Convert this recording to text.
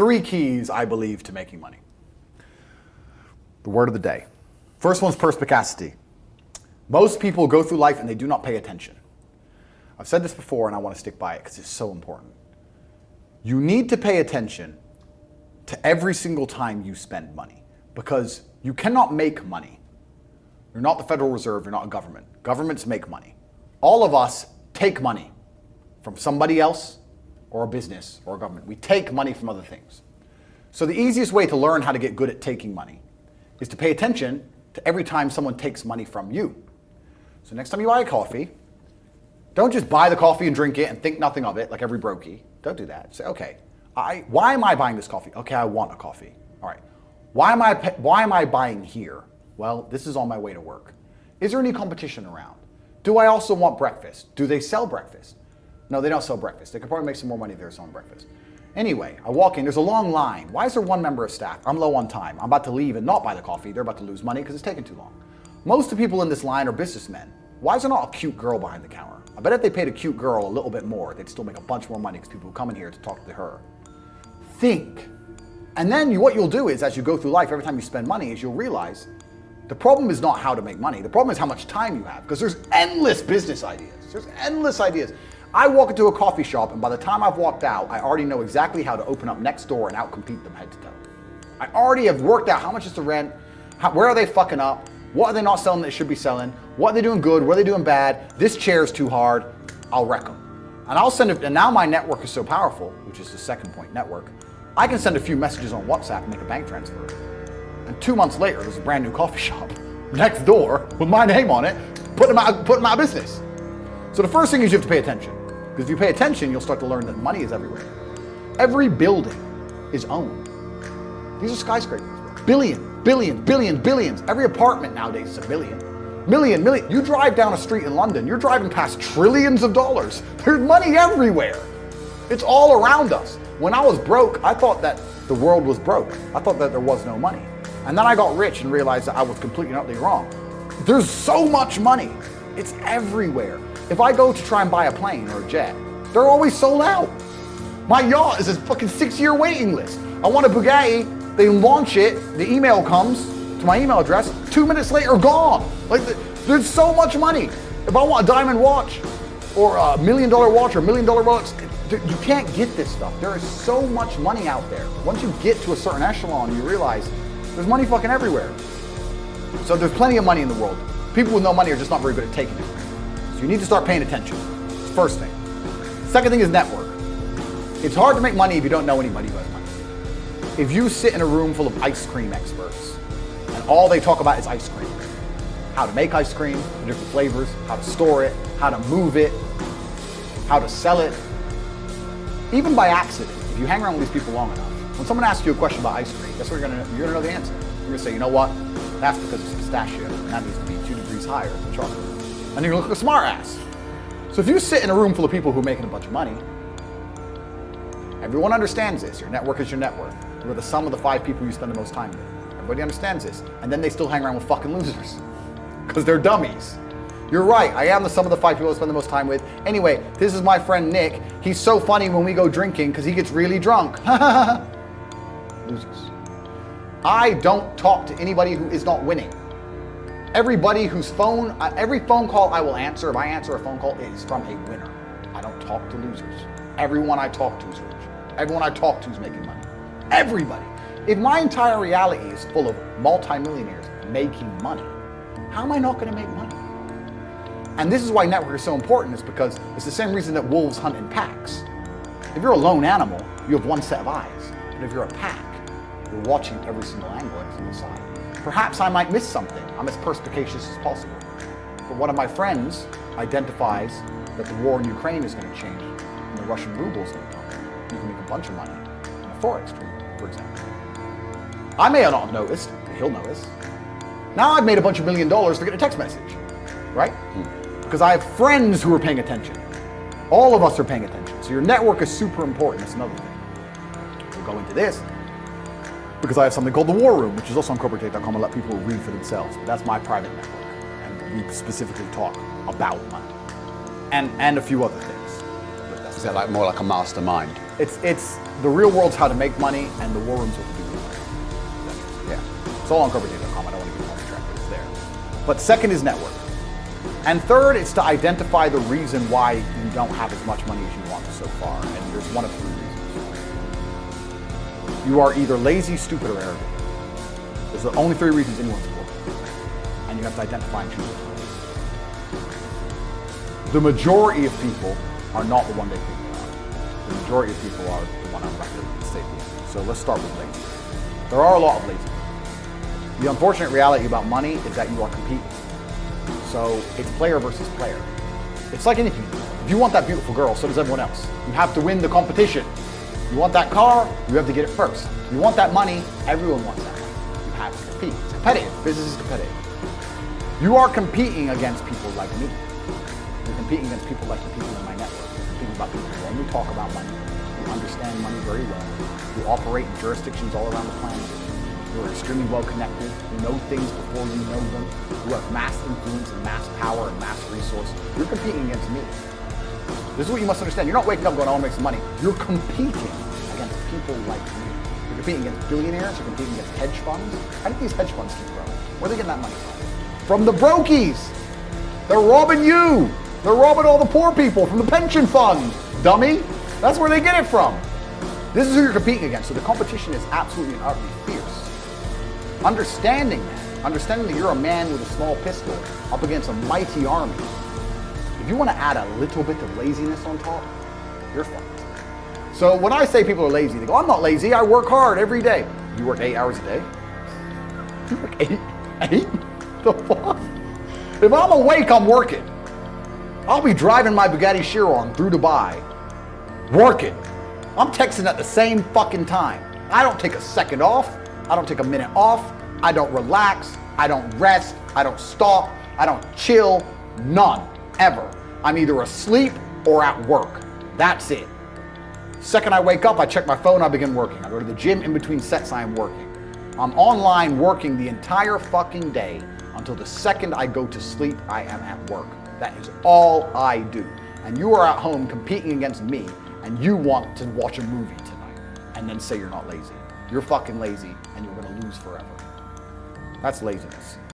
3 keys, I believe, to making money. The word of the day. First one's perspicacity. Most people go through life and they do not pay attention. I've said this before and I want to stick by it because it's so important. You need to pay attention to every single time you spend money because you cannot make money. You're not the Federal Reserve, you're not a government. Governments make money. All of us take money from somebody else or a business or a government. We take money from other things. So the easiest way to learn how to get good at taking money is to pay attention to every time someone takes money from you. So next time you buy a coffee, don't just buy the coffee and drink it and think nothing of it like every brokey. Don't do that. Say, okay, why am I buying this coffee? Okay, I want a coffee. All right. Why am I buying here? Well, this is on my way to work. Is there any competition around? Do I also want breakfast? Do they sell breakfast? No, they don't sell breakfast. They could probably make some more money if they were selling breakfast. Anyway, I walk in, there's a long line. Why is there one member of staff? I'm low on time. I'm about to leave and not buy the coffee. They're about to lose money because it's taking too long. Most of the people in this line are businessmen. Why is there not a cute girl behind the counter? I bet if they paid a cute girl a little bit more, they'd still make a bunch more money because people would come in here to talk to her. Think. And then what you'll do is, as you go through life, every time you spend money, is you'll realize the problem is not how to make money. The problem is how much time you have because there's endless business ideas. There's endless ideas. I walk into a coffee shop and by the time I've walked out, I already know exactly how to open up next door and outcompete them head to toe. I already have worked out how much is the rent, where are they fucking up, what are they not selling that they should be selling, what are they doing good, what are they doing bad, this chair is too hard, I'll wreck them. And I'll send it, and now my network is so powerful, which is the second point, network, I can send a few messages on WhatsApp and make a bank transfer. And 2 months later, there's a brand new coffee shop next door with my name on it, put them out of business. So the first thing is you have to pay attention. Because if you pay attention, you'll start to learn that money is everywhere. Every building is owned. These are skyscrapers. Billions. Every apartment nowadays is a billion. Million. You drive down a street in London, you're driving past trillions of dollars. There's money everywhere. It's all around us. When I was broke, I thought that the world was broke. I thought that there was no money. And then I got rich and realized that I was completely and utterly wrong. There's so much money. It's everywhere. If I go to try and buy a plane or a jet, they're always sold out. My yacht is a fucking 6-year waiting list. I want a Bugatti, they launch it, the email comes to my email address, 2 minutes later, gone. Like, there's so much money. If I want a diamond watch, or a $1 million watch, or $1 million watch, you can't get this stuff. There is so much money out there. Once you get to a certain echelon, you realize there's money fucking everywhere. So there's plenty of money in the world. People with no money are just not very good at taking it. So you need to start paying attention. It's the first thing. Second thing is network. It's hard to make money if you don't know anybody who has money. If you sit in a room full of ice cream experts and all they talk about is ice cream, how to make ice cream, the different flavors, how to store it, how to move it, how to sell it, even by accident, if you hang around with these people long enough, when someone asks you a question about ice cream, guess what you're gonna know the answer. You're gonna say, you know what? That's because it's pistachio, and that needs to be 2 degrees higher than chocolate. And you're gonna look like a smart ass. So if you sit in a room full of people who are making a bunch of money, everyone understands this. Your network is your net worth. You're the sum of the 5 people you spend the most time with. Everybody understands this. And then they still hang around with fucking losers because they're dummies. You're right, I am the sum of the 5 people I spend the most time with. Anyway, this is my friend Nick. He's so funny when we go drinking because he gets really drunk. Losers. I don't talk to anybody who is not winning. Everybody whose phone, every phone call I will answer, if I answer a phone call, it is from a winner. I don't talk to losers. Everyone I talk to is rich. Everyone I talk to is making money. Everybody. If my entire reality is full of multimillionaires making money, how am I not going to make money? And this is why network is so important, is because it's the same reason that wolves hunt in packs. If you're a lone animal, you have one set of eyes. But if you're a pack, you're watching every single angle, every single side. Perhaps I might miss something. I'm as perspicacious as possible. But one of my friends identifies that the war in Ukraine is going to change and the Russian ruble is going to come. You can make a bunch of money in a forex trade, for example. I may not have noticed, but he'll notice. Now I've made a bunch of $1 million for getting a text message, right? Because I have friends who are paying attention. All of us are paying attention. So your network is super important. That's another thing. We'll go into this because I have something called the War Room, which is also on corporatate.com. I let people read for themselves. But that's my private network. And we specifically talk about money and a few other things. Is that like more like a mastermind? It's the real world's how to make money, and the war room's what to do with it. Yeah, it's all on corporatedata.com. I don't want to get off track, but it's there. But second is network. And third, it's to identify the reason why you don't have as much money as you want so far. And there's one of three reasons. You are either lazy, stupid, or arrogant. Those are the only three reasons anyone's poor. And you have to identify and choose them. The majority of people are not the one they think they are. The majority of people are the one on record that say being. So let's start with lazy. There are a lot of lazy people. The unfortunate reality about money is that you are competing. So it's player versus player. It's like anything. If you want that beautiful girl, so does everyone else. You have to win the competition. You want that car, you have to get it first. You want that money, everyone wants that money. You have to compete. It's competitive. Business is competitive. You are competing against people like me. You're competing against people like the people in my network. You're competing about people who only talk about money, who understand money very well, who operate in jurisdictions all around the planet, who are extremely well connected, who know things before you know them, who have mass influence and mass power and mass resource. You're competing against me. This is what you must understand. You're not waking up going, I want to make some money. You're competing against people like me. You're competing against billionaires. You're competing against hedge funds. How do these hedge funds keep growing? Where are they getting that money from? From the brokies. They're robbing you. They're robbing all the poor people from the pension fund, dummy. That's where they get it from. This is who you're competing against. So the competition is absolutely and utterly fierce. Understanding that you're a man with a small pistol up against a mighty army. If you want to add a little bit of laziness on top, you're fucked. So when I say people are lazy, they go, I'm not lazy, I work hard every day. You work 8 hours a day? You work eight? The fuck? If I'm awake, I'm working. I'll be driving my Bugatti Chiron through Dubai, working. I'm texting at the same fucking time. I don't take a second off. I don't take a minute off. I don't relax. I don't rest. I don't stop. I don't chill. None. Ever. I'm either asleep or at work. That's it. Second I wake up, I check my phone, I begin working. I go to the gym, in between sets, I am working. I'm online working the entire fucking day until the second I go to sleep, I am at work. That is all I do. And you are at home competing against me, and you want to watch a movie tonight and then say you're not lazy. You're fucking lazy, and you're gonna lose forever. That's laziness.